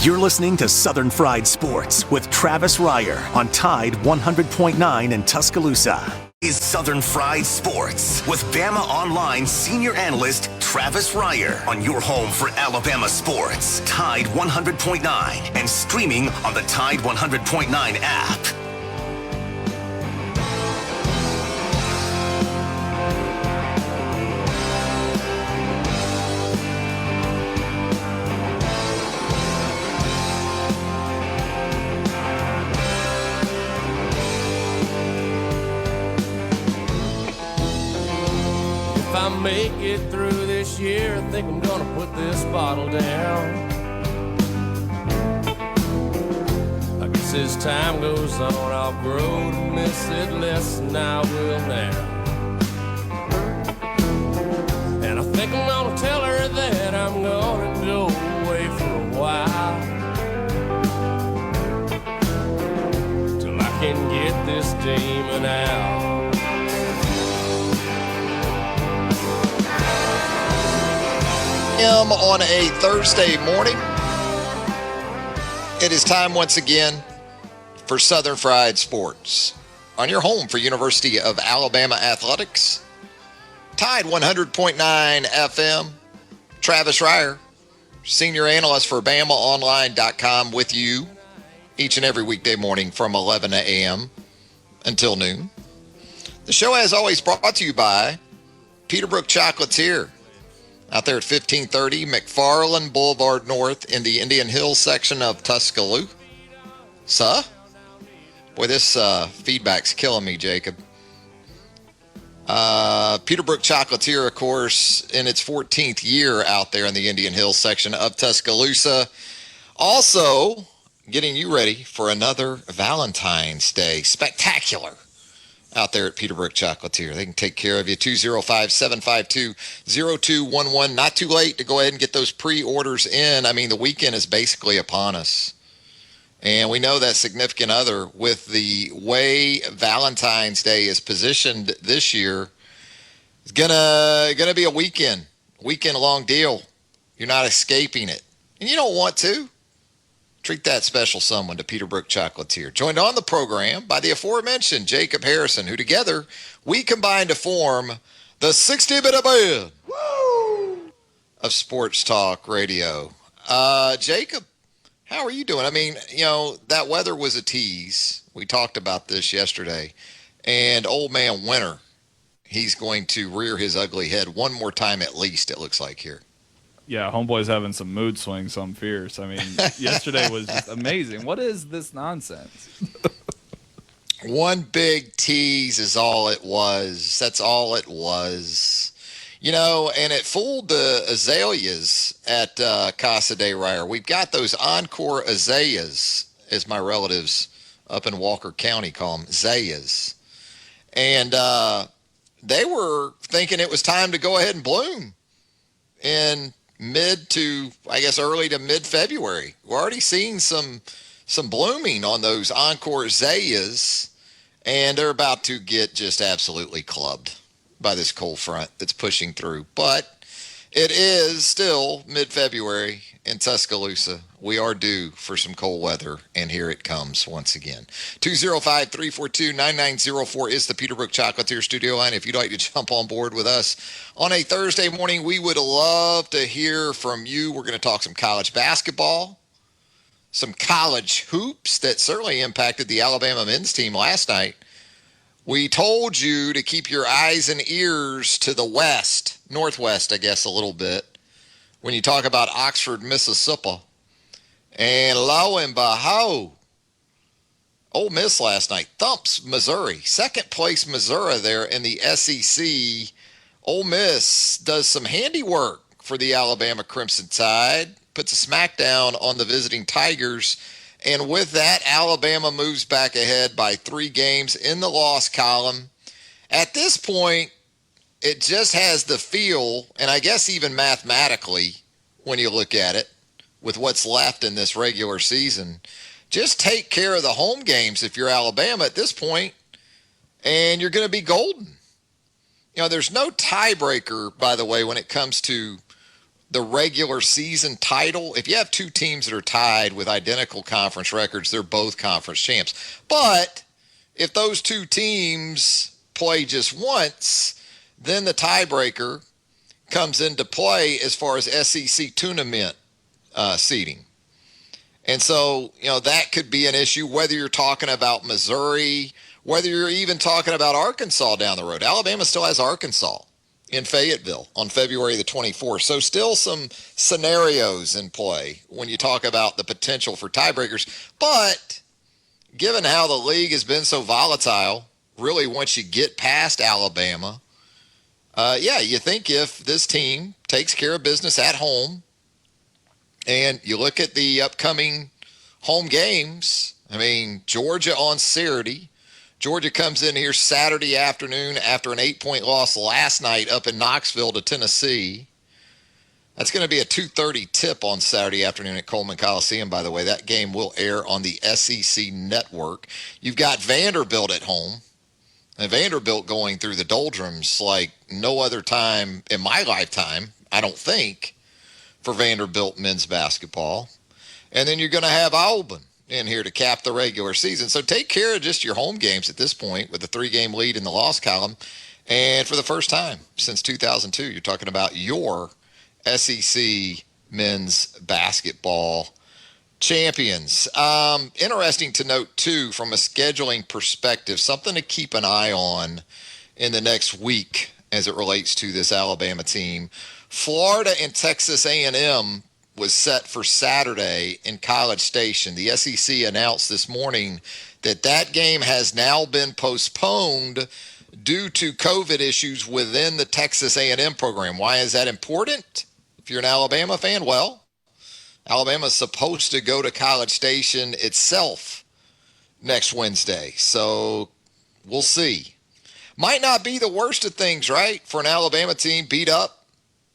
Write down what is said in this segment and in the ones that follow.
You're listening to Southern Fried Sports with Travis Reier on Tide 100.9 in Tuscaloosa. Is Southern Fried Sports with Bama Online senior analyst Travis Reier on your home for Alabama sports. Tide 100.9 and streaming on the Tide 100.9 app. Make it through this year, I think I'm gonna put this bottle down. I guess as time goes on, I'll grow to miss it less than I will now. And I think I'm gonna tell her that I'm gonna go away for a while, till I can get this demon out. On a Thursday morning, it is time once again for Southern Fried Sports on your home for University of Alabama Athletics. Tide 100.9 FM. Travis Reier, senior analyst for BamaOnline.com, with you each and every weekday morning from 11 a.m. until noon. The show, as always, brought to you by Peterbrook Chocolatier, out there at 1530 McFarland Boulevard North in the Indian Hills section of Tuscaloosa. Boy, this feedback's killing me, Jacob. Peterbrook Chocolatier, of course, in its 14th year out there in the Indian Hills section of Tuscaloosa. Also, getting you ready for another Valentine's Day spectacular out there at Peterbrook Chocolatier. They can take care of you. 205-752-0211. Not too late to go ahead and get those pre-orders in. I mean, the weekend is basically upon us. And we know that significant other, with the way Valentine's Day is positioned this year, is gonna be a weekend-long deal. You're not escaping it. And you don't want to. Treat that special someone to Peterbrook Chocolatier. Joined on the program by the aforementioned Jacob Harrison, who together we combine to form the 60-minute band of Sports Talk Radio. Jacob, how are you doing? I mean, you know, that weather was a tease. We talked about this yesterday. And old man Winter, he's going to rear his ugly head one more time at least, it looks like here. Yeah, homeboy's having some mood swings on fierce. I mean, yesterday was just amazing. What is this nonsense? One big tease is all it was. That's all it was. You know, and it fooled the azaleas at Casa de Reier. We've got those encore azaleas, as my relatives up in Walker County call them, zayas. And they were thinking it was time to go ahead and bloom in mid to, I guess, early to mid-February. We're already seeing some blooming on those encore zayas, and they're about to get just absolutely clubbed by this cold front that's pushing through. But it is still mid-February in Tuscaloosa. We are due for some cold weather, and here it comes once again. 205-342-9904 is the Peterbrook Chocolatier studio line. If you'd like to jump on board with us on a Thursday morning, we would love to hear from you. We're going to talk some college basketball, some college hoops that certainly impacted the Alabama men's team last night. We told you to keep your eyes and ears to the west, northwest, I guess, a little bit, when you talk about Oxford, Mississippi. And lo and behold, Ole Miss last night thumps Missouri. Second place Missouri there in the SEC. Ole Miss does some handiwork for the Alabama Crimson Tide, puts a smackdown on the visiting Tigers. And with that, Alabama moves back ahead by 3 games in the loss column. At this point, it just has the feel, and I guess even mathematically, when you look at it, with what's left in this regular season, just take care of the home games if you're Alabama at this point, and you're going to be golden. You know, there's no tiebreaker, by the way, when it comes to the regular season title. If you have two teams that are tied with identical conference records, they're both conference champs. But if those two teams play just once, then the tiebreaker comes into play as far as SEC tournament seeding. And so, that could be an issue, whether you're talking about Missouri, whether you're even talking about Arkansas down the road. Alabama still has Arkansas in Fayetteville on February the 24th. So still some scenarios in play when you talk about the potential for tiebreakers. But given how the league has been so volatile, really once you get past Alabama, you think if this team takes care of business at home, and you look at the upcoming home games, Georgia on Saturday. Georgia comes in here Saturday afternoon after an 8-point loss last night up in Knoxville to Tennessee. That's going to be a 2:30 tip on Saturday afternoon at Coleman Coliseum, by the way. That game will air on the SEC network. You've got Vanderbilt at home. And Vanderbilt going through the doldrums like no other time in my lifetime, I don't think, for Vanderbilt men's basketball. And then you're going to have Auburn in here to cap the regular season. So take care of just your home games at this point with a 3-game lead in the loss column. And for the first time since 2002, you're talking about your SEC men's basketball champions. Interesting to note, too, from a scheduling perspective, something to keep an eye on in the next week as it relates to this Alabama team. Florida and Texas A&M was set for Saturday in College Station. The SEC announced this morning that that game has now been postponed due to COVID issues within the Texas A&M program. Why is that important? If you're an Alabama fan, well, Alabama's supposed to go to College Station itself next Wednesday. So we'll see. Might not be the worst of things, right? For an Alabama team beat up,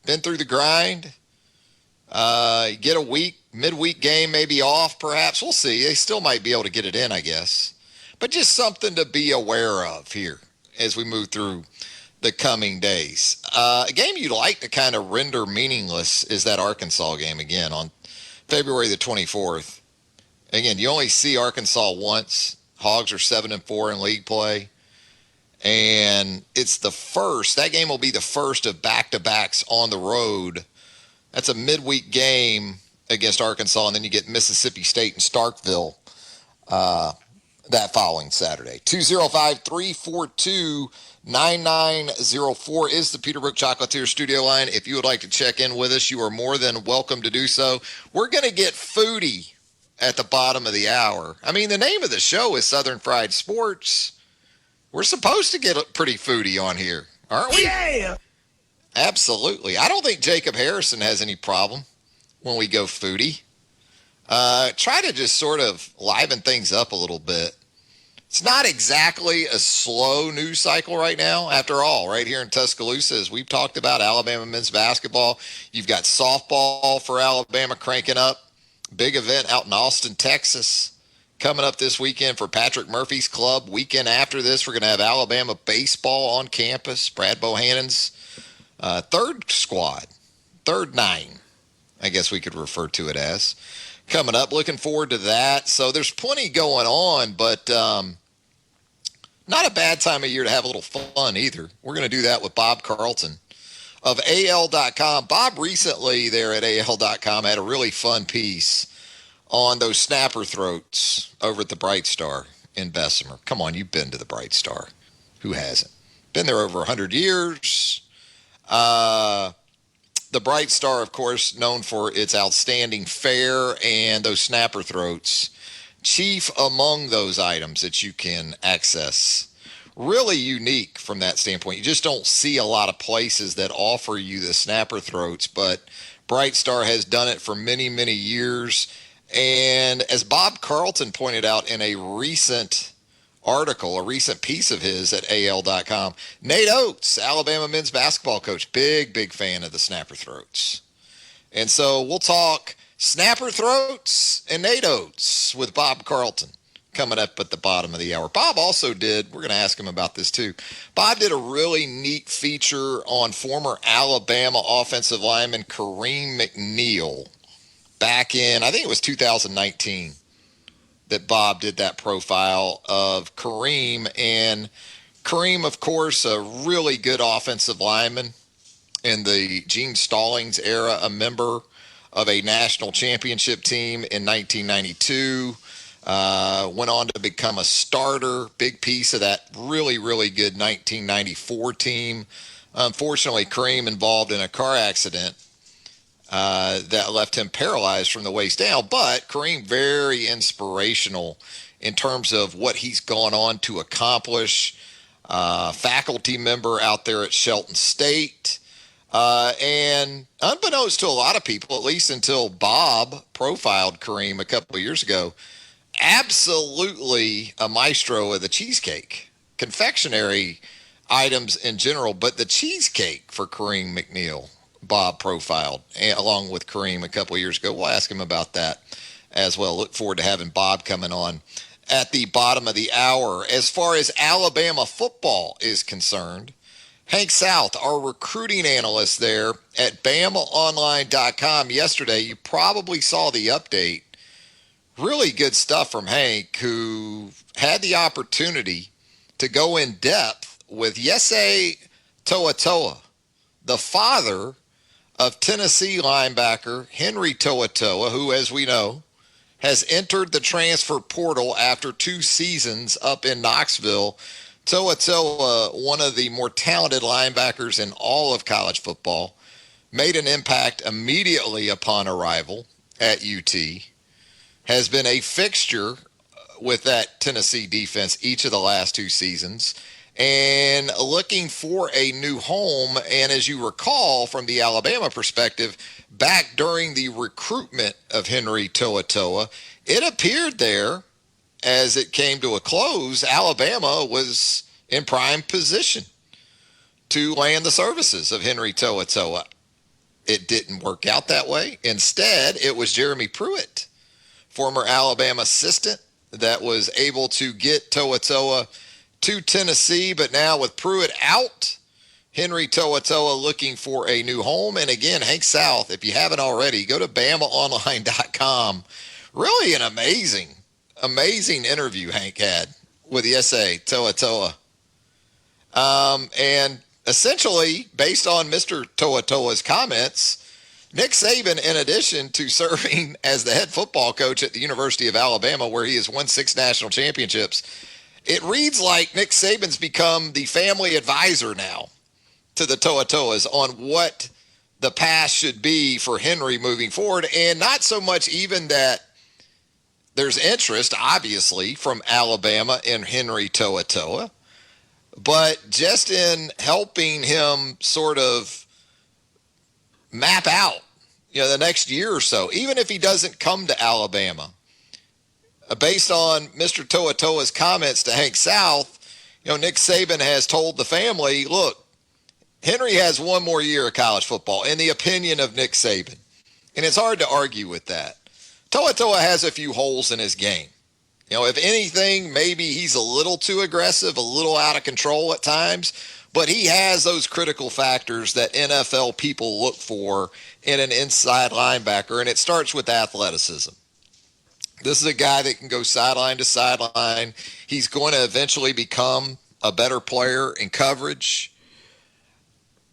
been through the grind, get a midweek game maybe off perhaps. We'll see. They still might be able to get it in, I guess. But just something to be aware of here as we move through the coming days. A game you'd like to kind of render meaningless is that Arkansas game again on February the 24th. Again, you only see Arkansas once. Hogs are 7-4 in league play. And it's that game will be the first of back-to-backs on the road. That's a midweek game against Arkansas, and then you get Mississippi State and Starkville that following Saturday. 205-342-9904 is the Peterbrook Chocolatier studio line. If you would like to check in with us, you are more than welcome to do so. We're going to get foodie at the bottom of the hour. The name of the show is Southern Fried Sports. We're supposed to get pretty foodie on here, aren't we? Yeah! Absolutely. I don't think Jacob Harrison has any problem when we go foodie. Try to just sort of liven things up a little bit. It's not exactly a slow news cycle right now. After all, right here in Tuscaloosa, as we've talked about, Alabama men's basketball. You've got softball for Alabama cranking up. Big event out in Austin, Texas. Coming up this weekend for Patrick Murphy's club. Weekend after this, we're going to have Alabama baseball on campus. Brad Bohannon's third nine, I guess we could refer to it as. Coming up, looking forward to that. So there's plenty going on, but not a bad time of year to have a little fun either. We're going to do that with Bob Carlton of AL.com. Bob recently there at AL.com had a really fun piece on those snapper throats over at the Bright Star in Bessemer. Come on, you've been to the Bright Star. Who hasn't? Been there over 100 years. The Bright Star, of course, known for its outstanding fare and those snapper throats. Chief among those items that you can access. Really unique from that standpoint. You just don't see a lot of places that offer you the snapper throats, but Bright Star has done it for many, many years. And as Bob Carlton pointed out in a recent article, a recent piece of his at AL.com, Nate Oates, Alabama men's basketball coach, big fan of the snapper throats. And so we'll talk snapper throats and Nate Oates with Bob Carlton coming up at the bottom of the hour. Bob also did, we're going to ask him about this too. Bob did a really neat feature on former Alabama offensive lineman Kareem McNeil back in, I think it was 2019, that Bob did that profile of Kareem. And Kareem, of course, a really good offensive lineman in the Gene Stallings era, a member of a national championship team in 1992. Went on to become a starter, big piece of that really, really good 1994 team. Unfortunately, Kareem involved in a car accident that left him paralyzed from the waist down. But Kareem, very inspirational in terms of what he's gone on to accomplish. Faculty member out there at Shelton State. And unbeknownst to a lot of people, at least until Bob profiled Kareem a couple of years ago, absolutely a maestro of the cheesecake, confectionery items in general, but the cheesecake for Kareem McNeil, Bob profiled along with Kareem a couple of years ago. We'll ask him about that as well. Look forward to having Bob coming on at the bottom of the hour. As far as Alabama football is concerned, Hank South, our recruiting analyst there at BamaOnline.com yesterday, you probably saw the update. Really good stuff from Hank, who had the opportunity to go in depth with Yesai To'oto'o, the father of Tennessee linebacker Henry To'oTo'o, who, as we know, has entered the transfer portal after 2 seasons up in Knoxville. To'oTo'o, one of the more talented linebackers in all of college football, made an impact immediately upon arrival at UT. Has been a fixture with that Tennessee defense each of the last 2 seasons and looking for a new home. And as you recall from the Alabama perspective, back during the recruitment of Henry To'oTo'o, it appeared there as it came to a close, Alabama was in prime position to land the services of Henry To'oTo'o. It didn't work out that way. Instead, it was Jeremy Pruitt, former Alabama assistant, that was able to get To'oTo'o to Tennessee. But now with Pruitt out, Henry To'oTo'o looking for a new home. And again, Hank South, if you haven't already, go to BamaOnline.com. Really an amazing interview Hank had with Yesai To'oto'o. And essentially, based on Mr. To'oTo'o's comments, Nick Saban, in addition to serving as the head football coach at the University of Alabama, where he has won 6 national championships, it reads like Nick Saban's become the family advisor now to the To'oTo'os on what the path should be for Henry moving forward. And not so much even that there's interest, obviously, from Alabama in Henry To'oTo'o, but just in helping him sort of map out, the next year or so, even if he doesn't come to Alabama. Based on Mr. To'oTo'o's comments to Hank South, Nick Saban has told the family, look, Henry has 1 more year of college football, in the opinion of Nick Saban. And it's hard to argue with that. To'oTo'o has a few holes in his game. If anything, maybe he's a little too aggressive, a little out of control at times, but he has those critical factors that NFL people look for in an inside linebacker, and it starts with athleticism. This is a guy that can go sideline to sideline. He's going to eventually become a better player in coverage.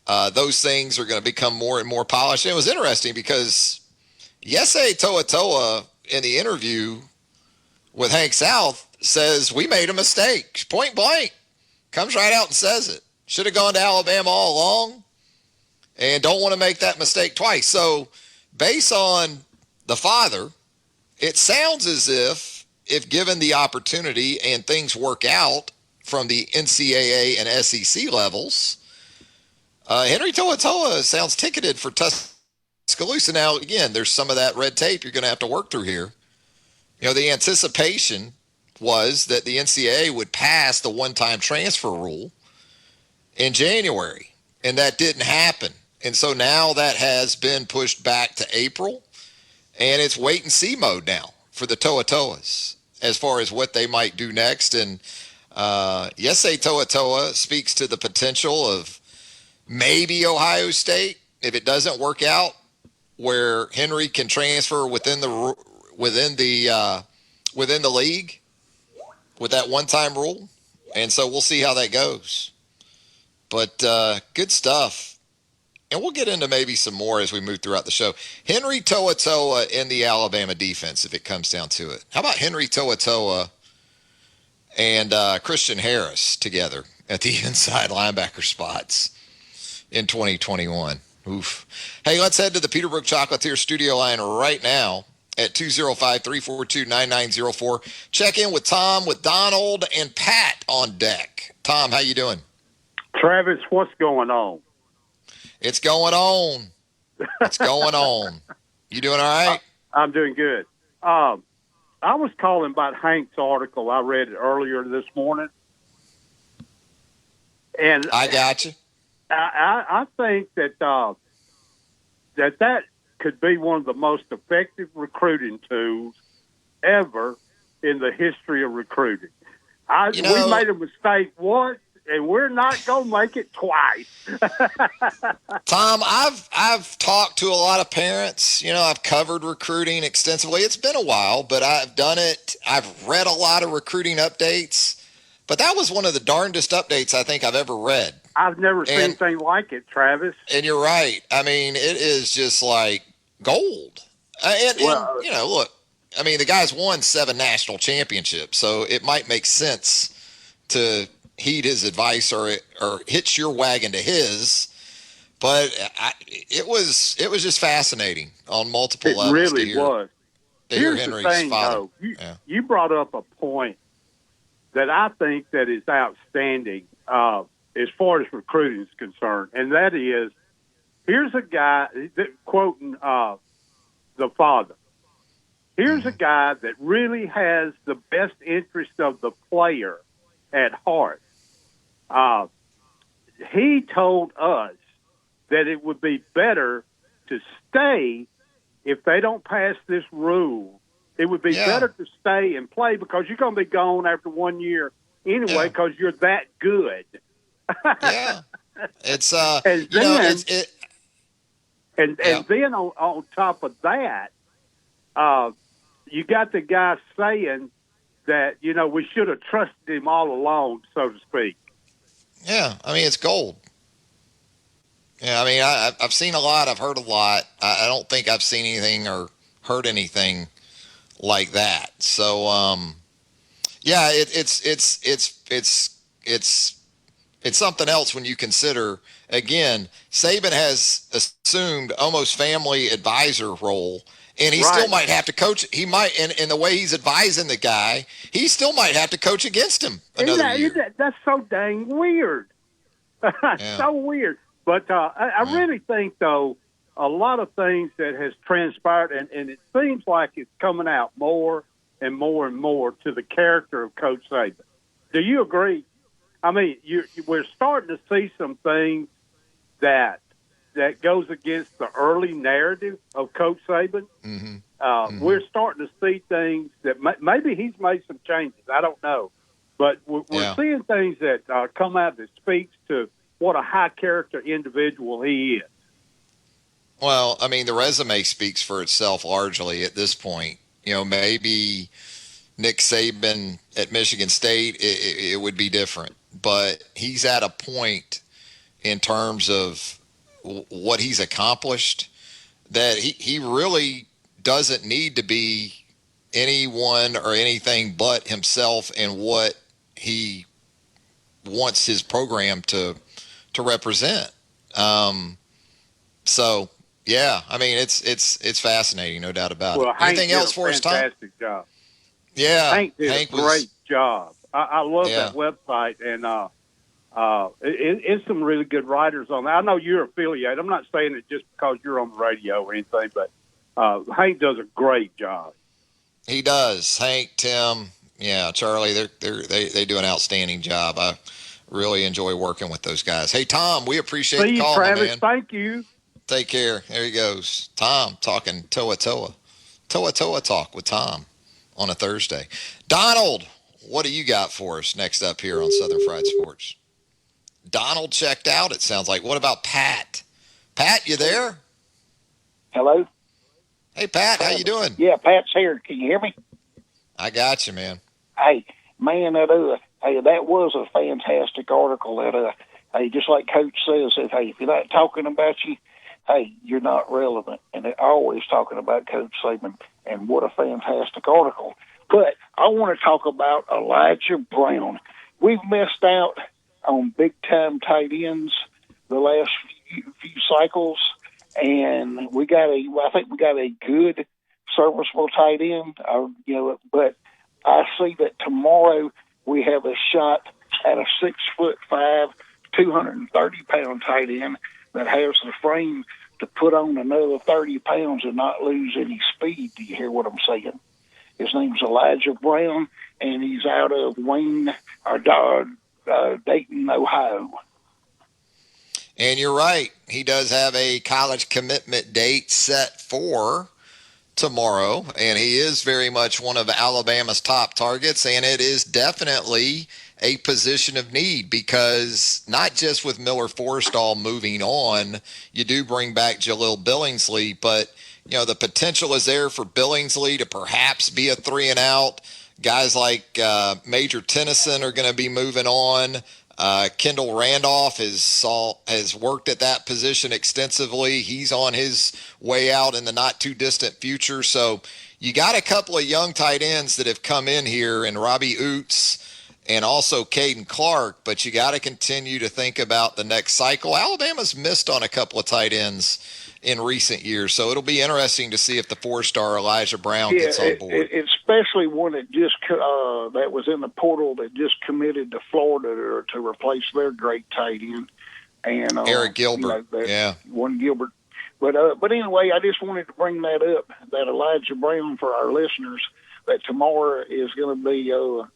Those things are going to become more and more polished. And it was interesting because Yesai To'oto'o in the interview with Hank South says, we made a mistake. Point blank. Comes right out and says it. Should have gone to Alabama all along and don't want to make that mistake twice. So based on the father, it sounds as if given the opportunity and things work out from the NCAA and SEC levels, Henry To'oTo'o sounds ticketed for Tuscaloosa. Now, again, there's some of that red tape you're going to have to work through here. The anticipation was that the NCAA would pass the one-time transfer rule in January, and that didn't happen. And so now that has been pushed back to April, and it's wait-and-see mode now for the To'oTo'os. as far as what they might do next. And Yesai To'oto'o speaks to the potential of maybe Ohio State if it doesn't work out, where Henry can transfer within the league with that one-time rule. And so we'll see how that goes. But good stuff. And we'll get into maybe some more as we move throughout the show. Henry To'oTo'o in the Alabama defense, if it comes down to it. How about Henry To'oTo'o and Christian Harris together at the inside linebacker spots in 2021? Oof. Hey, let's head to the Peterbrook Chocolatier studio line right now at 205-342-9904. Check in with Tom, with Donald, and Pat on deck. Tom, how you doing? Travis, what's going on? It's going on. It's going on. You doing all right? I'm doing good. I was calling about Hank's article. I read it earlier this morning. And I got you. I think that that could be one of the most effective recruiting tools ever in the history of recruiting. We made a mistake once, and we're not going to make it twice. Tom, I've talked to a lot of parents. I've covered recruiting extensively. It's been a while, but I've done it. I've read a lot of recruiting updates, but that was one of the darndest updates I think I've ever read. I've never seen anything like it, Travis. And you're right. I mean, it is just like gold. And look, I mean, the guy's won 7 national championships, so it might make sense to heed his advice or hitch your wagon to his. But it was just fascinating on multiple levels. It really was. Here's Henry's the thing, father. Though. You brought up a point that I think that is outstanding as far as recruiting is concerned, and that is, here's a guy quoting the father. Here's a guy that really has the best interest of the player at heart. He told us that it would be better to stay if they don't pass this rule. It would be better to stay and play because you're going to be gone after 1 year anyway because you're that good. Yeah. It's, and then on top of that, you got the guy saying that, we should have trusted him all along, so to speak. Yeah, I mean, it's gold. Yeah, I mean, I've seen a lot. I've heard a lot. I don't think I've seen anything or heard anything like that. So, yeah, it's something else when you consider, again, Saban has assumed almost family advisor role. And he still might have to coach. He might, in the way he's advising the guy, he still might have to coach against him another year. That's so dang weird. So weird. But I really think, though, a lot of things that has transpired, and it seems like it's coming out more and more and more to the character of Coach Saban. Do you agree? I mean, we're starting to see some things that goes against the early narrative of Coach Saban. Mm-hmm. We're starting to see things that maybe he's made some changes. I don't know. But we're seeing things that come out that speaks to what a high-character individual he is. Well, I mean, the resume speaks for itself largely at this point. Maybe Nick Saban at Michigan State, it would be different. But he's at a point in terms of what he's accomplished that he really doesn't need to be anyone or anything but himself and what he wants his program to represent. So yeah, I mean, it's fascinating, no doubt about it. Anything else for us, Tom? Fantastic job. Yeah, Hank did a great job. I love that website, and it's some really good writers on that. I know you're affiliated. I'm not saying it just because you're on the radio or anything, but Hank does a great job. He does. Hank, Tim, Charlie, they do an outstanding job. I really enjoy working with those guys. Hey, Tom, we appreciate the call, Travis. man. Thank you. Take care. There he goes. Tom talking To'oto'o. To'oto'o talk with Tom on a Thursday. Donald, what do you got for us next up here on Southern Fried Sports? Donald checked out, it sounds like. What about Pat? Pat, you there? Hello? Hey, Pat, how you doing? Yeah, Pat's here. Can you hear me? I got you, man. Hey, man, that was a fantastic article. Hey, just like Coach says, if you're not talking about you, hey, you're not relevant. And they're always talking about Coach Saban, and what a fantastic article. But I want to talk about Elijah Brown. We've missed out on big-time tight ends the last few cycles, and I think we got a good, serviceable tight end. But I see that tomorrow we have a shot at a 6'5", 230-pound tight end that has the frame to put on another 30 pounds and not lose any speed. Do you hear what I'm saying? His name's Elijah Brown, and he's out of Dayton, Ohio. And you're right. He does have a college commitment date set for tomorrow, and he is very much one of Alabama's top targets, and it is definitely a position of need because not just with Miller Forrestall moving on, you do bring back Jaleel Billingsley, but the potential is there for Billingsley to perhaps be a 3-and-out. Guys like Major Tennyson are going to be moving on. Kendall Randolph has worked at that position extensively. He's on his way out in the not too distant future. So you got a couple of young tight ends that have come in here, and Robbie Oots and also Caden Clark, but you got to continue to think about the next cycle. Alabama's missed on a couple of tight ends in recent years, so it'll be interesting to see if the 4-star Elijah Brown gets on board. Especially one that just that was in the portal that just committed to Florida to replace their great tight end, and Eric Gilbert. One Gilbert. But anyway, I just wanted to bring that up, that Elijah Brown, for our listeners, that tomorrow is going to be a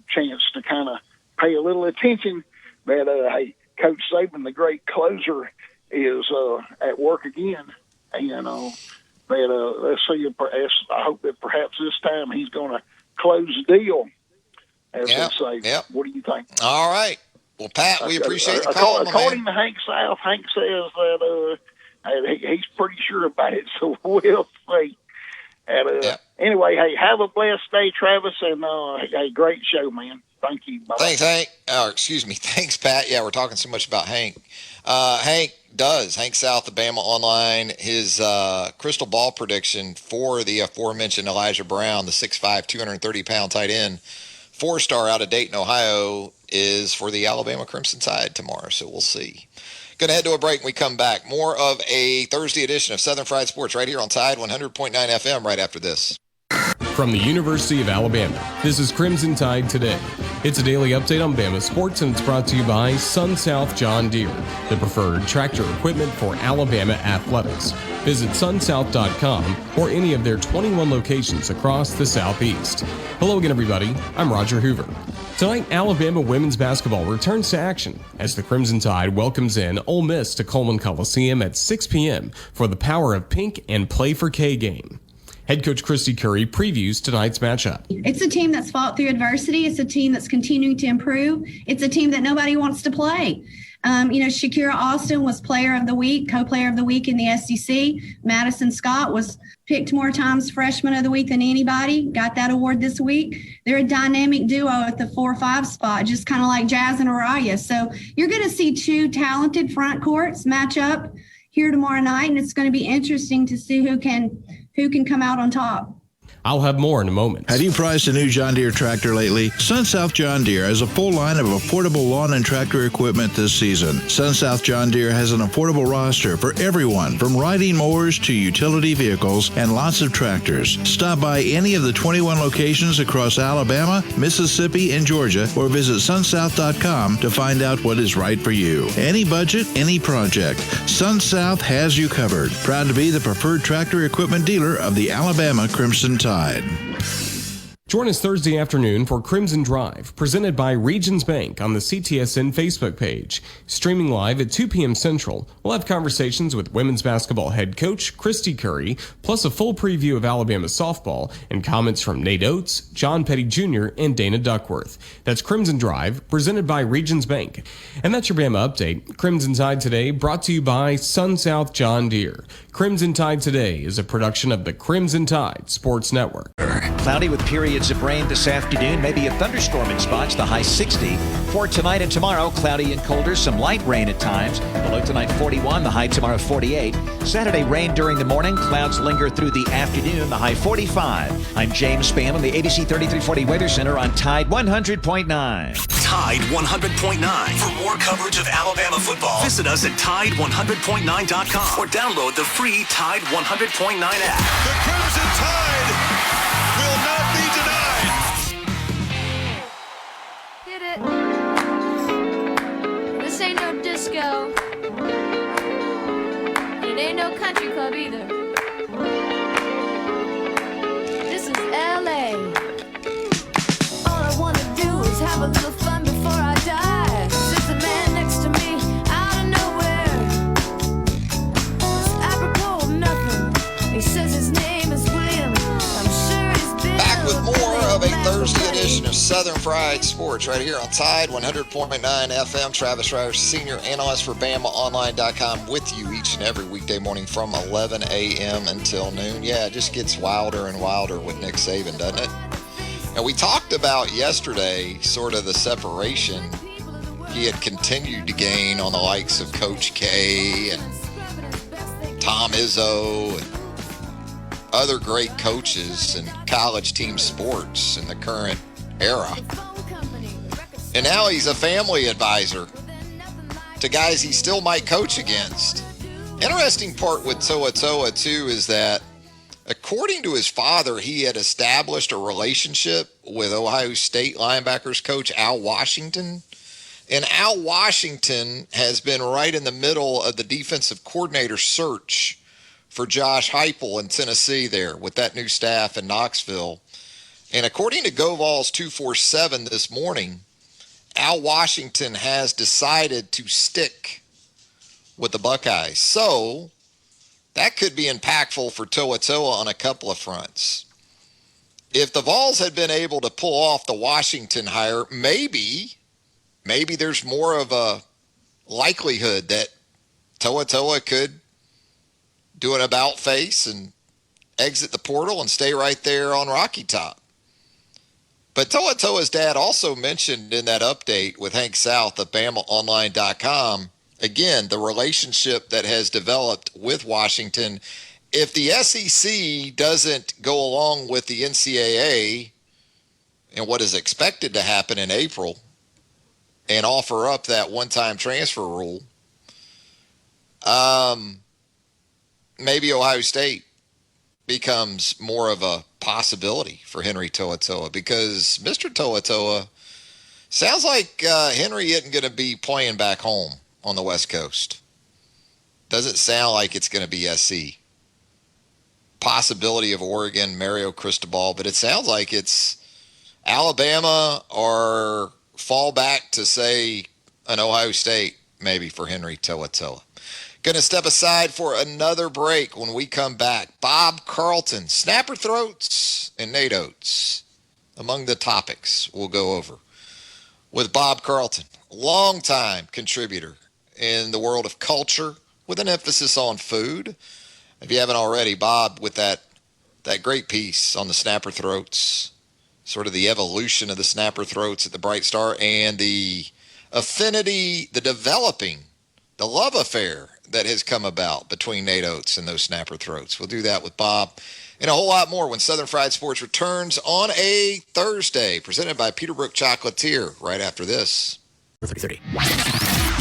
chance to kind of pay a little attention. That hey, Coach Saban, the great closer, is at work again, and let's see. I hope that perhaps this time he's going to close the deal, as they say. Yep. What do you think? All right. Well, Pat, we appreciate the call. According to Hank South, Hank says that he's pretty sure about it, so we'll see. And, Anyway, hey, have a blessed day, Travis, and hey, great show, man. Thank you. Bye-bye. Thanks, Hank. Thanks, Pat. Yeah, we're talking so much about Hank. Hank South of Bama Online, his crystal ball prediction for the aforementioned Elijah Brown, the 6'5", 230-pound tight end, 4-star out of Dayton, Ohio, is for the Alabama Crimson Tide tomorrow, so we'll see. Going to head to a break when we come back. More of a Thursday edition of Southern Fried Sports right here on Tide 100.9 FM right after this. From the University of Alabama, this is Crimson Tide Today. It's a daily update on Bama sports, and it's brought to you by Sun South John Deere, the preferred tractor equipment for Alabama athletics. Visit sunsouth.com or any of their 21 locations across the Southeast. Hello again, everybody. I'm Roger Hoover. Tonight, Alabama women's basketball returns to action as the Crimson Tide welcomes in Ole Miss to Coleman Coliseum at 6 p.m. for the Power of Pink and Play for K game. Head coach Christy Curry previews tonight's matchup. It's a team that's fought through adversity. It's a team that's continuing to improve. It's a team that nobody wants to play. Shakira Austin was player of the week, co-player of the week in the SEC. Madison Scott was picked more times freshman of the week than anybody, got that award this week. They're a dynamic duo at the 4-5 spot, just kind of like Jazz and Araya. So you're going to see two talented front courts match up here tomorrow night, and it's going to be interesting to see who can come out on top. I'll have more in a moment. Have you priced a new John Deere tractor lately? SunSouth John Deere has a full line of affordable lawn and tractor equipment this season. SunSouth John Deere has an affordable roster for everyone, from riding mowers to utility vehicles and lots of tractors. Stop by any of the 21 locations across Alabama, Mississippi, and Georgia, or visit sunsouth.com to find out what is right for you. Any budget, any project, SunSouth has you covered. Proud to be the preferred tractor equipment dealer of the Alabama Crimson Tide. Join us Thursday afternoon for Crimson Drive, presented by Regions Bank on the CTSN Facebook page. Streaming live at 2 p.m. Central, we'll have conversations with women's basketball head coach Christy Curry, plus a full preview of Alabama softball and comments from Nate Oates, John Petty Jr., and Dana Duckworth. That's Crimson Drive, presented by Regions Bank. And that's your Bama Update. Crimson Tide Today, brought to you by Sun South John Deere. Crimson Tide Today is a production of the Crimson Tide Sports Network. Cloudy with periods of rain this afternoon, maybe a thunderstorm in spots, the high 60. For tonight and tomorrow, cloudy and colder, some light rain at times. The low tonight 41, the high tomorrow 48. Saturday, rain during the morning, clouds linger through the afternoon, the high 45. I'm James Spann on the ABC 3340 Weather Center on Tide 100.9. Tide 100.9. For more coverage of Alabama football, visit us at Tide100.9.com or download the free Tide 100.9 app. The Crimson Tide will not be denied. Hit it. This ain't no disco. And it ain't no country club either. This is LA. All I wanna do is have a little fun before I die. Sits a man next to me out of nowhere. It's apropos of nothing. He says his name is William. I'm sure he's been back with more of a Thursday edition of Southern Fried Sports right here on Tide 100.9 FM. Travis Ryder, senior analyst for BamaOnline.com, with you each and every weekday morning from 11 a.m. until noon. Yeah, it just gets wilder and wilder with Nick Saban, doesn't it? And we talked about yesterday sort of the separation he had continued to gain on the likes of Coach K and Tom Izzo and other great coaches in college team sports in the current era. And now he's a family advisor to guys he still might coach against. Interesting part with To'oTo'o, too, is that according to his father, he had established a relationship with Ohio State linebackers coach Al Washington. And Al Washington has been right in the middle of the defensive coordinator search for Josh Heupel in Tennessee there with that new staff in Knoxville. And according to GoVols 247 this morning, Al Washington has decided to stick with the Buckeyes. So that could be impactful for To'oTo'o on a couple of fronts. If the Vols had been able to pull off the Washington hire, maybe there's more of a likelihood that To'oTo'o could do an about face and exit the portal and stay right there on Rocky Top. But To'oTo'o's dad also mentioned in that update with Hank South of BamaOnline.com, again, the relationship that has developed with Washington. If the SEC doesn't go along with the NCAA and what is expected to happen in April and offer up that one-time transfer rule, maybe Ohio State becomes more of a possibility for Henry To'oTo'o, because Mr. To'oTo'o sounds like Henry isn't going to be playing back home on the West Coast. Doesn't sound like it's going to be SC. Possibility of Oregon, Mario Cristobal, but it sounds like it's Alabama or fall back to, say, an Ohio State maybe for Henry To'oTo'o. Going to step aside for another break. When we come back, Bob Carlton, snapper throats, and Nate Oates, among the topics we'll go over with Bob Carlton, longtime contributor in the world of culture with an emphasis on food. If you haven't already, Bob, with that great piece on the snapper throats, sort of the evolution of the snapper throats at the Bright Star and the affinity, the developing, the love affair that has come about between Nate Oates and those snapper throats. We'll do that with Bob and a whole lot more when Southern Fried Sports returns on a Thursday, presented by Peterbrook Chocolatier, right after this. 30.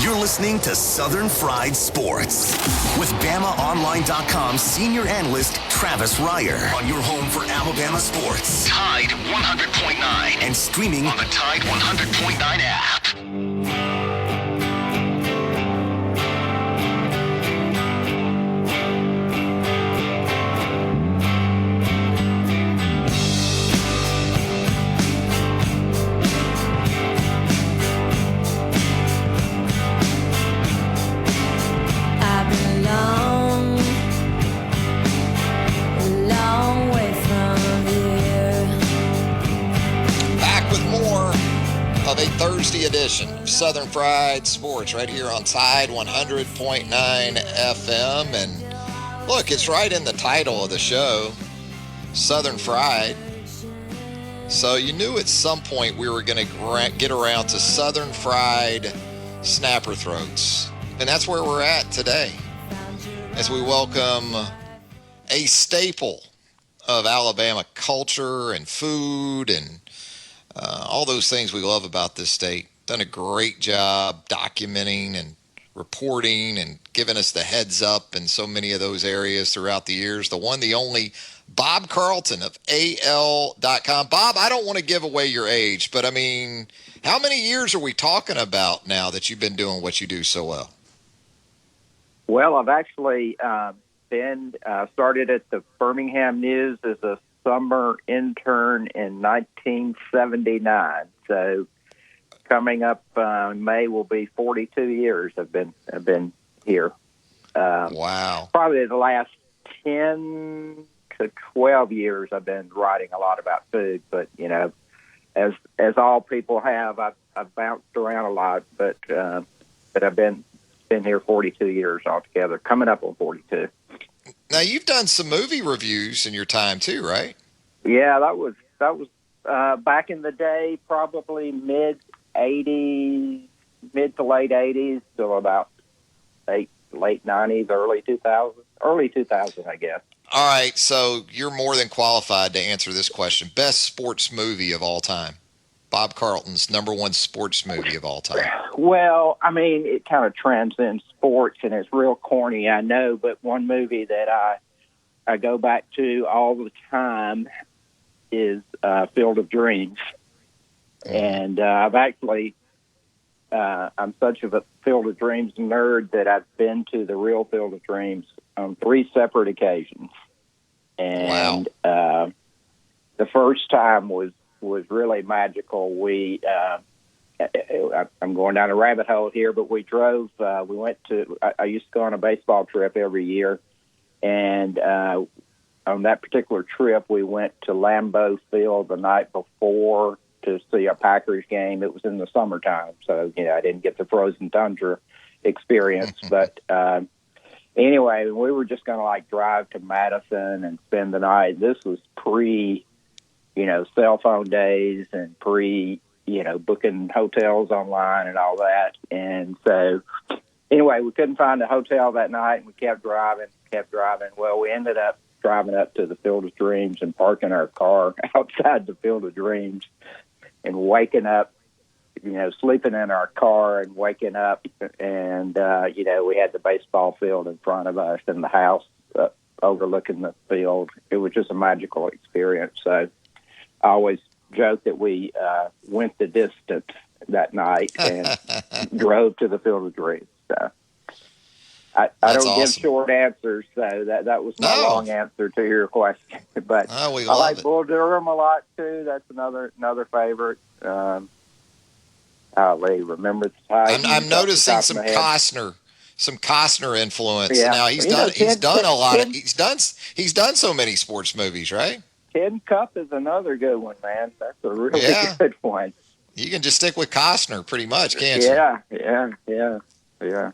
You're listening to Southern Fried Sports with BamaOnline.com senior analyst Travis Ryder on your home for Alabama sports. Tide 100.9 and streaming on the Tide 100.9 app. Thursday edition of Southern Fried Sports right here on Tide 100.9 FM. And look, it's right in the title of the show, Southern Fried. So you knew at some point we were going to get around to Southern Fried Snapper Throats. And that's where we're at today as we welcome a staple of Alabama culture and food and all those things we love about this state. Done a great job documenting and reporting and giving us the heads up in so many of those areas throughout the years. The one, the only, Bob Carlton of AL.com. Bob, I don't want to give away your age, but I mean, how many years are we talking about now that you've been doing what you do so well? Well, I've actually been started at the Birmingham News as a summer intern in 1979. So coming up in May will be 42 years I've been here. Wow. Probably the last 10 to 12 years I've been writing a lot about food, but you know, as all people have, I've bounced around a lot, but I've been here 42 years altogether, coming up on 42. Now, you've done some movie reviews in your time too, right? Yeah, that was back in the day, probably mid to late 80s, till about late 90s, early 2000, I guess. All right, so you're more than qualified to answer this question. Best sports movie of all time. Bob Carlton's number one sports movie of all time. Well, I mean, it kind of transcends sports, and it's real corny, I know, but one movie that I go back to all the time is Field of Dreams. And I've actually, I'm such a Field of Dreams nerd that I've been to the real Field of Dreams on 3 separate occasions. And the first time was really magical. I'm going down a rabbit hole here, but we drove, we went to, I used to go on a baseball trip every year. And on that particular trip, we went to Lambeau Field the night before to see a Packers game. It was in the summertime, so, you know, I didn't get the frozen tundra experience. But anyway, we were just going to, like, drive to Madison and spend the night. This was pre, you know, cell phone days and pre, you know, booking hotels online and all that. And so, anyway, we couldn't find a hotel that night, and we kept driving. Well, we ended up driving up to the Field of Dreams and parking our car outside the Field of Dreams and waking up, you know, sleeping in our car and waking up. And, you know, we had the baseball field in front of us and the house overlooking the field. It was just a magical experience. So I always joke that we went the distance that night and drove to the Field of Dreams. So I don't give short answers, so that was my long answer to your question. But I like Bull Durham a lot too. That's another favorite. Remember the time? I'm noticing some Costner influence. Yeah. Now he's done a lot. He's done so many sports movies, right? Tin Cup is another good one, man. That's a really good one. You can just stick with Costner pretty much, can't you? Yeah.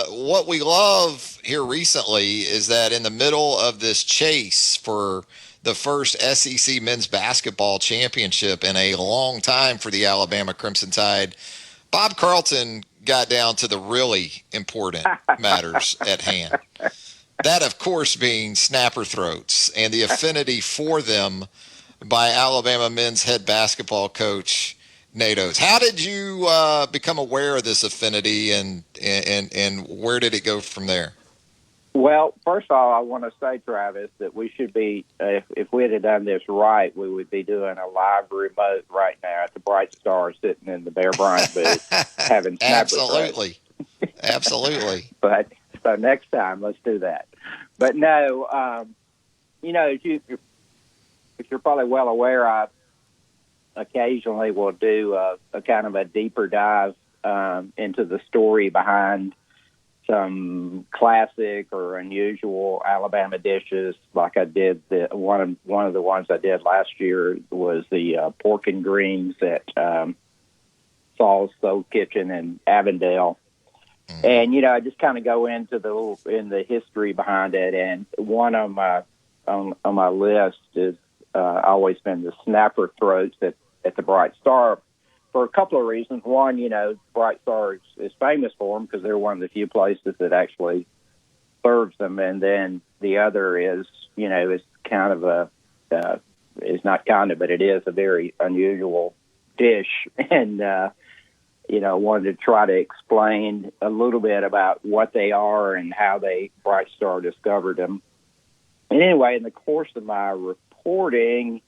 What we love here recently is that in the middle of this chase for the first SEC men's basketball championship in a long time for the Alabama Crimson Tide, Bob Carlton got down to the really important matters at hand. That, of course, being snapper throats and the affinity for them by Alabama men's head basketball coach Nate Oates. How did you become aware of this affinity, and where did it go from there? Well, first of all, I want to say, Travis, that we should be, if we had done this right, we would be doing a live remote right now at the Bright Star, sitting in the Bear Bryant booth, having snapper throats. Absolutely. But so next time, let's do that. But no, you know, if you're probably well aware, I occasionally will do a kind of a deeper dive into the story behind some classic or unusual Alabama dishes, like I did. One of the ones I did last year was the pork and greens at Saul's Soul Kitchen in Avondale. And I just kind of go into the history behind it. And one on my list is always been the snapper throats at the Bright Star, for a couple of reasons. One, Bright Star is famous for them because they're one of the few places that actually serves them. And then the other is, it's kind of it's not kind of, but it is a very unusual dish. And, wanted to try to explain a little bit about what they are and how Bright Star discovered them. And anyway, in the course of my reporting,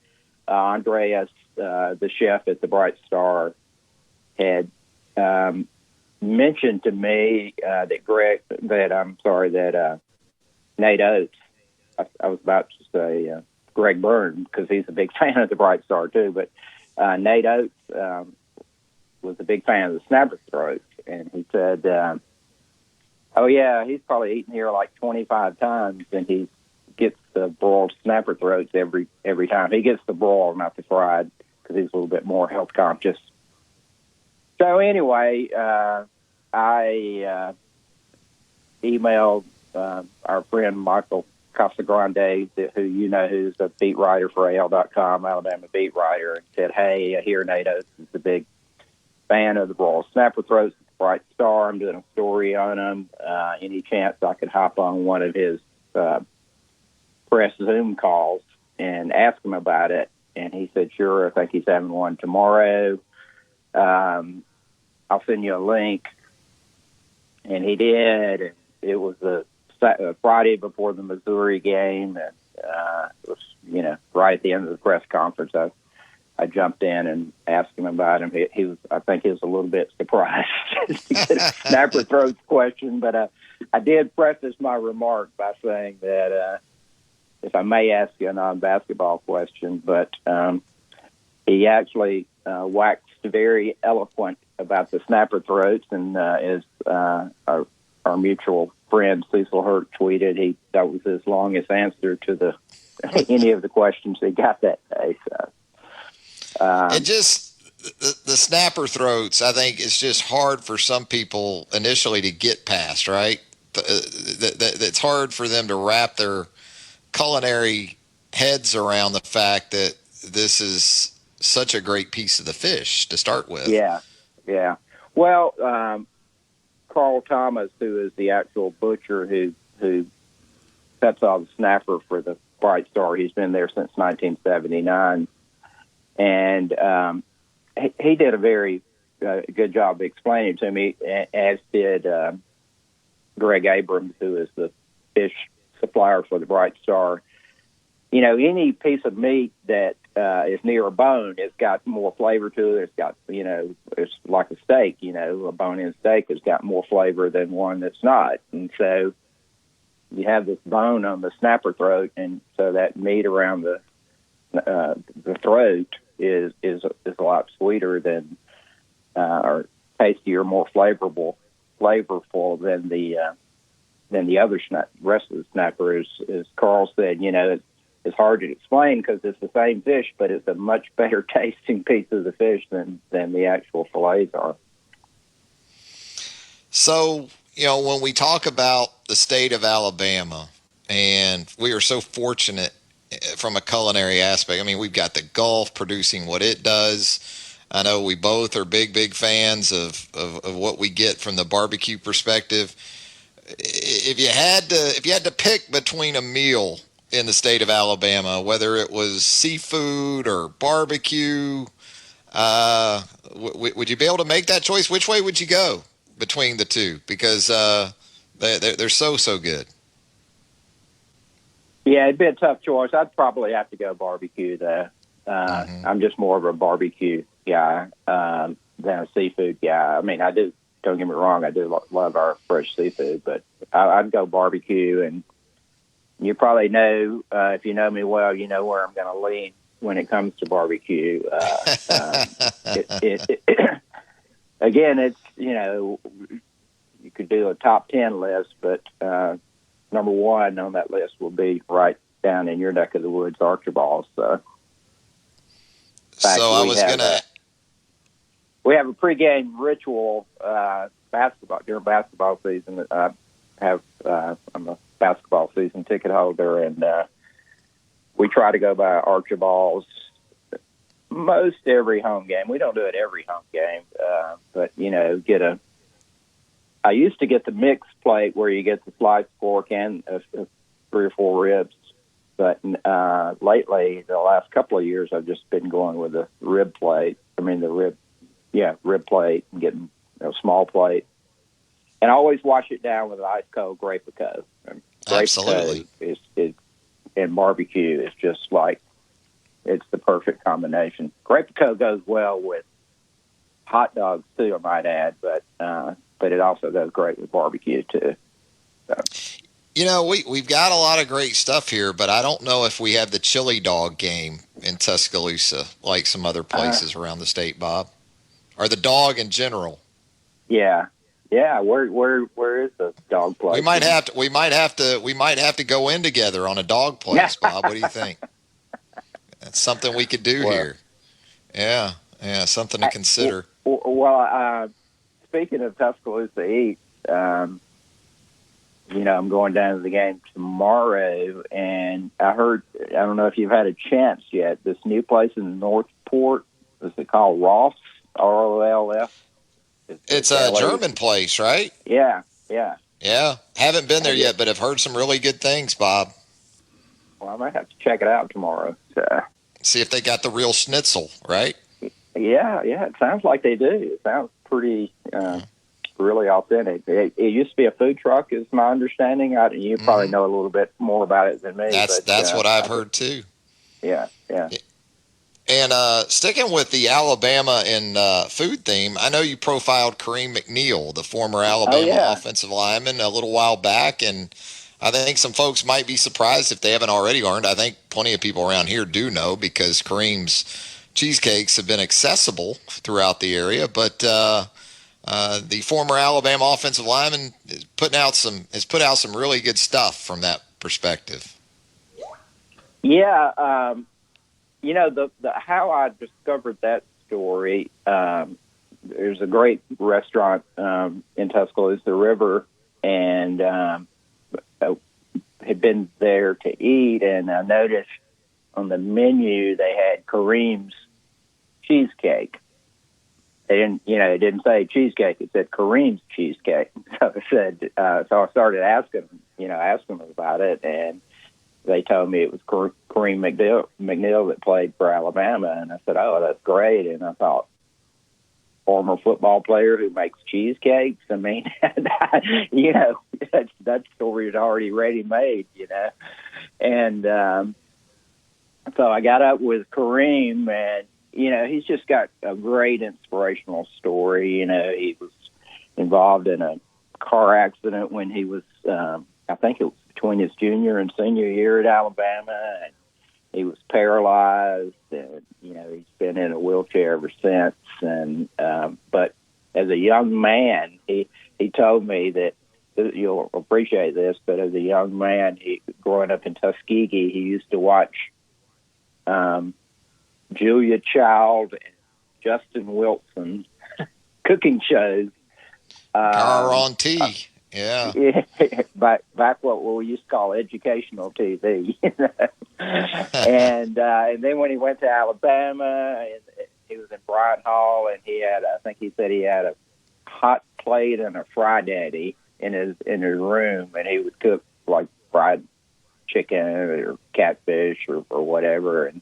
Andreas, the chef at the Bright Star, had mentioned to me that Nate Oates. I was about to say Greg Byrne because he's a big fan of the Bright Star too. But Nate Oates was a big fan of the snapper throats, and he said, "Oh yeah, he's probably eaten here like 25 times, and he gets the broiled snapper throats every time. He gets the broiled, not the fried, because he's a little bit more health conscious." So anyway, I emailed our friend Michael Casagrande, who's a beat writer for AL.com, Alabama beat writer, and said, "Hey, I hear Nate Oates is a big fan of the broiled snapper throats at the Bright Star. I'm doing a story on them. Any chance I could hop on one of his press Zoom calls and ask him about it?" And he said, "Sure, I think he's having one tomorrow. I'll send you a link." And he did. And it was a Friday before the Missouri game, and it was, right at the end of the press conference. I jumped in and asked him about him. I think he was a little bit surprised to get a snapper throats question, but I did preface my remark by saying that if I may ask you a non-basketball question, but he actually waxed very eloquent about the snapper throats, and as our mutual friend Cecil Hurt tweeted, that was his longest answer to any of the questions he got that day. So. And just the snapper throats, I think it's just hard for some people initially to get past, right? It's hard for them to wrap their culinary heads around the fact that this is such a great piece of the fish to start with. Yeah. Well, Carl Thomas, who is the actual butcher who cuts all the snapper for the Bright Star, he's been there since 1979. And he did a very good job explaining to me, as did Greg Abrams, who is the fish supplier for the Bright Star. Any piece of meat that is near a bone, it's got more flavor to it. It's got, it's like a steak, a bone-in steak has got more flavor than one that's not. And so you have this bone on the snapper throat, and so that meat around the throat is a lot sweeter than or tastier, more flavorful than the other rest of the snapper. As Carl said, it's hard to explain because it's the same fish, but it's a much better tasting piece of the fish than the actual fillets are. So, when we talk about the state of Alabama, and we are so fortunate from a culinary aspect. I mean, we've got the Gulf producing what it does. I know we both are big fans of what we get from the barbecue perspective. If you had to pick between a meal in the state of Alabama, whether it was seafood or barbecue, would you be able to make that choice? Which way would you go between the two? Because they're so good. Yeah, it'd be a tough choice. I'd probably have to go barbecue, though. I'm just more of a barbecue guy than a seafood guy. I mean, don't get me wrong, I do love our fresh seafood, but I'd go barbecue. And you probably know, if you know me well, you know where I'm going to lean when it comes to barbecue. Again, it's, you could do a top 10 list, but number one on that list will be right down in your neck of the woods, Archibald. So I was going to... We have a pregame ritual during basketball season. I'm a basketball season ticket holder, and we try to go by Archibald's most every home game. We don't do it every home game, but I used to get the mixed plate where you get the sliced pork and 3 or 4 ribs. But lately, the last couple of years, I've just been going with the rib plate. Rib plate, and getting a small plate. And I always wash it down with an ice cold Grey Pocono. Absolutely. And barbecue is just like, it's the perfect combination. Grey Pocono goes well with hot dogs too, I might add, but it also goes great with barbecue too. So. We've got a lot of great stuff here, but I don't know if we have the chili dog game in Tuscaloosa like some other places around the state, Bob, or the dog in general. Yeah. Where is the dog place? We might have to go in together on a dog place, Bob. What do you think? That's something we could do here. Yeah, something to consider. Well, speaking of Tuscaloosa Eats, I'm going down to the game tomorrow, and I don't know if you've had a chance yet, this new place in Northport, is it called Ross, R-O-L-F? It's a German place, right? Yeah. Yeah, haven't been there yet, but I've heard some really good things, Bob. Well, I might have to check it out tomorrow. So. See if they got the real schnitzel, right? Yeah, it sounds like they do. It sounds pretty, really authentic. It used to be a food truck, is my understanding. You probably know a little bit more about it than me. That's what I've heard too. Yeah. And sticking with the Alabama and food theme, I know you profiled Kareem McNeil, the former Alabama offensive lineman, a little while back, and I think some folks might be surprised if they haven't already learned. I think plenty of people around here do know because Kareem's cheesecakes have been accessible throughout the area, but the former Alabama offensive lineman has put out some really good stuff from that perspective. Yeah, the how I discovered that story. There's a great restaurant in Tuscaloosa River, and had been there to eat, and I noticed on the menu they had Kareem's cheesecake. It didn't say cheesecake. It said Kareem's cheesecake. So I started asking them about it, and they told me it was Kareem McNeil that played for Alabama, and I said, "Oh, that's great." And I thought, former football player who makes cheesecakes. I mean, that story is already ready made, And so I got up with Kareem, and he's just got a great inspirational story. He was involved in a car accident when he was, I think it was between his junior and senior year at Alabama, and he was paralyzed, and he's been in a wheelchair ever since. And but as a young man, he told me that you'll appreciate this, but as a young man, growing up in Tuskegee, he used to watch Julia Child and Justin Wilson cooking shows. on T. Yeah. Back what we used to call educational TV. And then when he went to Alabama, he was in Bryant Hall, and I think he said he had a hot plate and a Fry Daddy in his room, and he would cook like fried chicken or catfish or whatever. And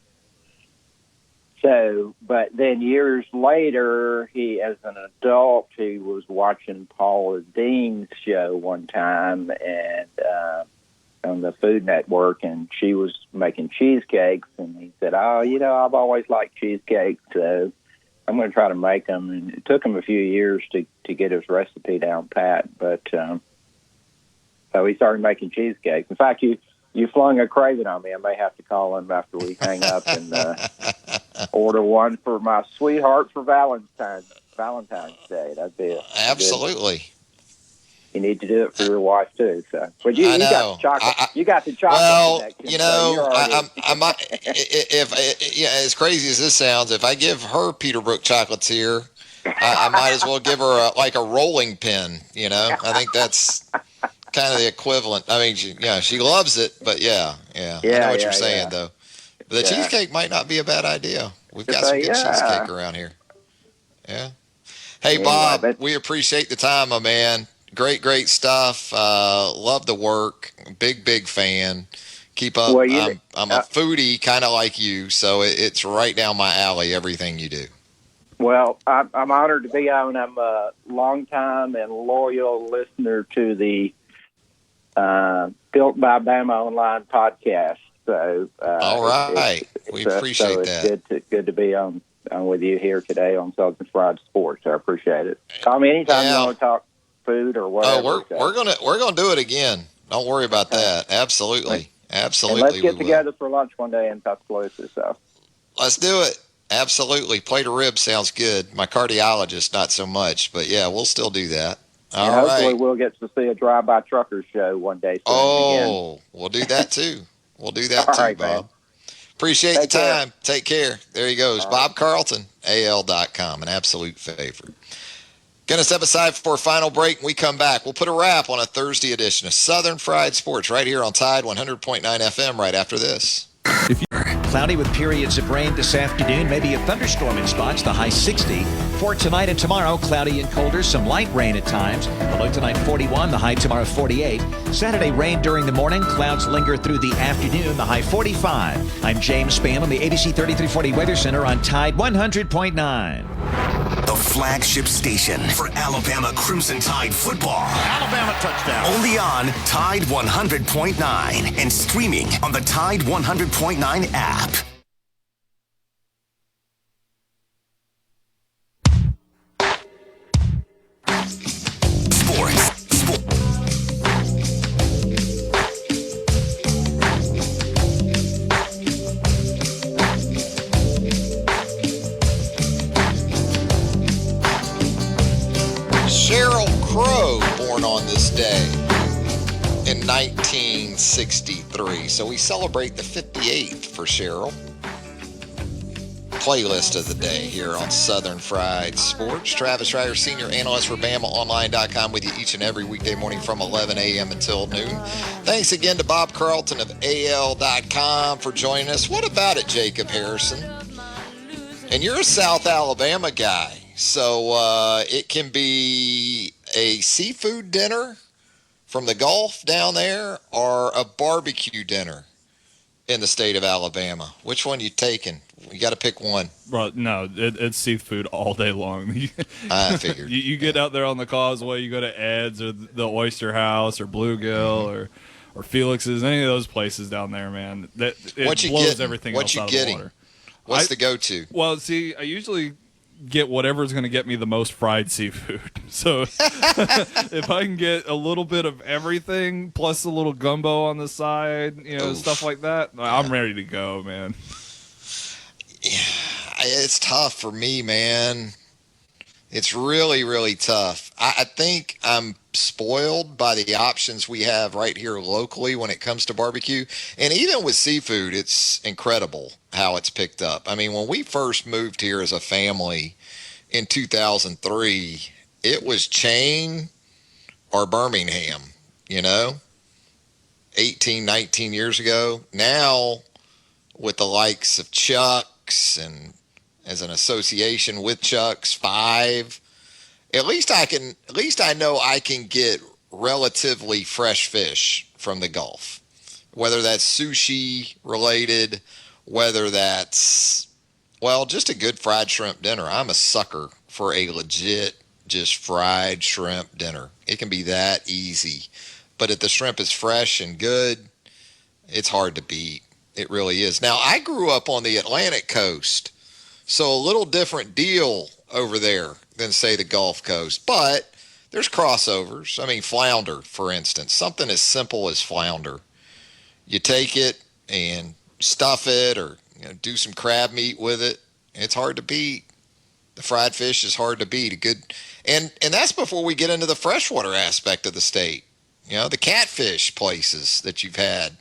so, but then years later, as an adult, he was watching Paula Dean's show one time, and on the Food Network, and she was making cheesecakes, and he said, "Oh, I've always liked cheesecakes, so I'm going to try to make them." And it took him a few years to get his recipe down pat, but so he started making cheesecakes. In fact, you flung a craving on me. I may have to call him after we hang up and order one for my sweetheart for Valentine's Day. That'd be absolutely. you need to do it for your wife too. So, but you got the chocolate. You got the chocolate. Well, connection, you know, so I might. If yeah, as crazy as this sounds, if I give her Peterbrook chocolates here, I might as well give her like a rolling pin. You know, I think that's kind of the equivalent. I mean, she loves it, but yeah. I know what you're saying though. But the cheesecake might not be a bad idea. We've got some good cheesecake around here. Yeah. Hey, Bob, we appreciate the time, my man. Great stuff. Love the work. Big fan. Keep up. Well, I'm a foodie, kind of like you, so it's right down my alley, everything you do. Well, I'm honored to be on. I'm a longtime and loyal listener to the Built by Bama Online podcast. So, all right. We appreciate that. It's good to be on with you here today on Southern Fried Sports. I appreciate it. Call me anytime you want to talk food or whatever. Oh, we're gonna do it again. Don't worry about that. Absolutely. And let's get together for lunch one day in Tuscaloosa. So let's do it. Absolutely. Plate of ribs sounds good. My cardiologist, not so much, but yeah, we'll still do that. All right. Hopefully we'll get to see a drive-by truckers show one day. We'll do that too. We'll do that too, Bob. Man. Appreciate the time. Take care. There he goes. Bob Carlton, AL.com, an absolute favorite. Going to step aside for a final break. When we come back, we'll put a wrap on a Thursday edition of Southern Fried Sports right here on Tide 100.9 FM right after this. Cloudy with periods of rain this afternoon, maybe a thunderstorm in spots, the high 60. For tonight and tomorrow, cloudy and colder, some light rain at times. The low tonight 41, the high tomorrow 48. Saturday, rain during the morning, clouds linger through the afternoon, the high 45. I'm James Spann on the ABC 3340 Weather Center on Tide 100.9. The flagship station for Alabama Crimson Tide football. Alabama touchdown. Only on Tide 100.9 and streaming on the Tide 100.9 app. Sheryl Crow, born on this day in 1963. So we celebrate the 58th for Sheryl. Playlist of the day here on Southern Fried Sports. Travis Reier, senior analyst for BamaOnline.com, with you each and every weekday morning from 11 a.m. until noon. Thanks again to Bob Carlton of AL.com for joining us. What about it, Jacob Harrison? And you're a South Alabama guy. So it can be a seafood dinner from the Gulf down there or a barbecue dinner in the state of Alabama. Which one you taking? You got to pick one. Bro, no, it's seafood all day long. I figured. you get out there on the causeway, you go to Ed's or the Oyster House or Bluegill or Felix's, any of those places down there, man. It blows everything else out of the water. What's the go-to? Well, see, I usually get whatever's going to get me the most fried seafood. So if I can get a little bit of everything plus a little gumbo on the side, stuff like that, I'm ready to go, man. Yeah, it's tough for me, man. It's really, really tough. I think I'm spoiled by the options we have right here locally when it comes to barbecue. And even with seafood, it's incredible how it's picked up. I mean, when we first moved here as a family in 2003, it was Chain or Birmingham, 18, 19 years ago. Now, with the likes of Chuck's and as an association with Chuck's, Five, at least I know I can get relatively fresh fish from the Gulf, whether that's sushi related, whether that's, just a good fried shrimp dinner. I'm a sucker for a legit just fried shrimp dinner. It can be that easy, but if the shrimp is fresh and good, it's hard to beat. It really is. Now, I grew up on the Atlantic coast, so a little different deal over there than, say, the Gulf Coast. But there's crossovers. I mean, flounder, for instance, something as simple as flounder. You take it and stuff it or do some crab meat with it. It's hard to beat. The fried fish is hard to beat. And that's before we get into the freshwater aspect of the state. You know, the catfish places that you've had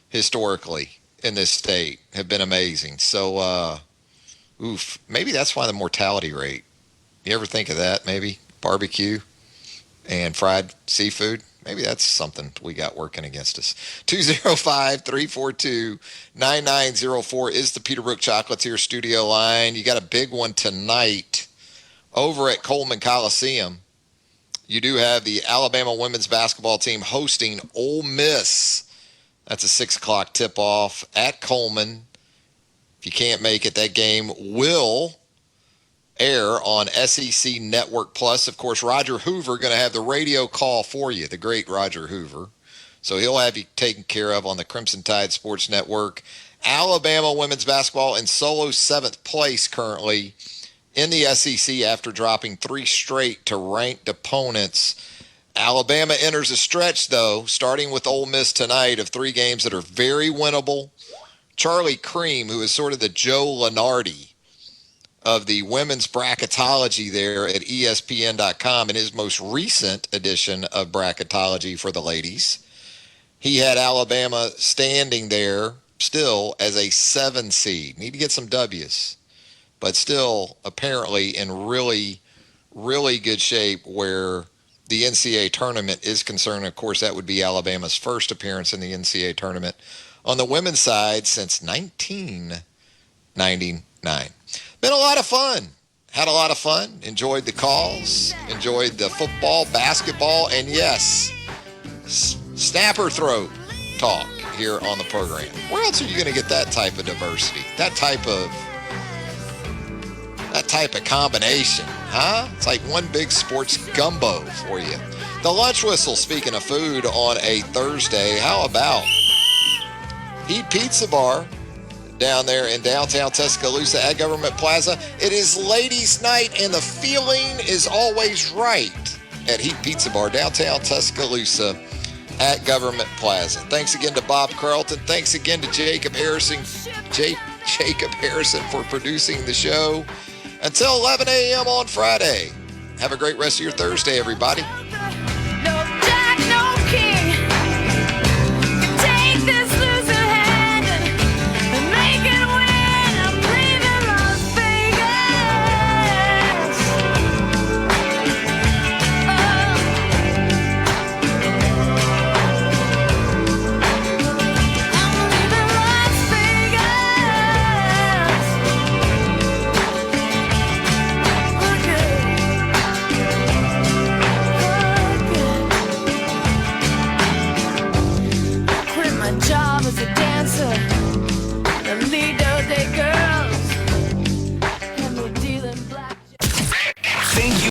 historically in this state have been amazing. So, maybe that's why the mortality rate. You ever think of that? Maybe barbecue and fried seafood. Maybe that's something we got working against us. 205-342-9904 is the Peterbrook Chocolatier studio line. You got a big one tonight over at Coleman Coliseum. You do have the Alabama women's basketball team hosting Ole Miss. That's a 6 o'clock tip-off at Coleman. If you can't make it, that game will air on SEC Network Plus. Of course, Roger Hoover going to have the radio call for you, the great Roger Hoover. So he'll have you taken care of on the Crimson Tide Sports Network. Alabama women's basketball in solo 7th place currently in the SEC after dropping 3 straight to ranked opponents. Alabama enters a stretch, though, starting with Ole Miss tonight, of 3 games that are very winnable. Charlie Cream, who is sort of the Joe Lunardi of the women's bracketology there at ESPN.com in his most recent edition of bracketology for the ladies, he had Alabama standing there still as a 7 seed. Need to get some W's, but still apparently in really, really good shape where the NCAA tournament is concerned. Of course, that would be Alabama's first appearance in the NCAA tournament on the women's side since 1999. Been a lot of fun. Had a lot of fun. Enjoyed the calls. Enjoyed the football, basketball, and yes, snapper throat talk here on the program. Where else are you going to get that type of diversity? That type of combination, huh? It's like one big sports gumbo for you. The lunch whistle, speaking of food on a Thursday, how about Heat Pizza Bar down there in downtown Tuscaloosa at Government Plaza? It is ladies' night, and the feeling is always right at Heat Pizza Bar, downtown Tuscaloosa at Government Plaza. Thanks again to Bob Carlton. Thanks again to Jacob Harrison for producing the show. Until 11 a.m. on Friday. Have a great rest of your Thursday, everybody.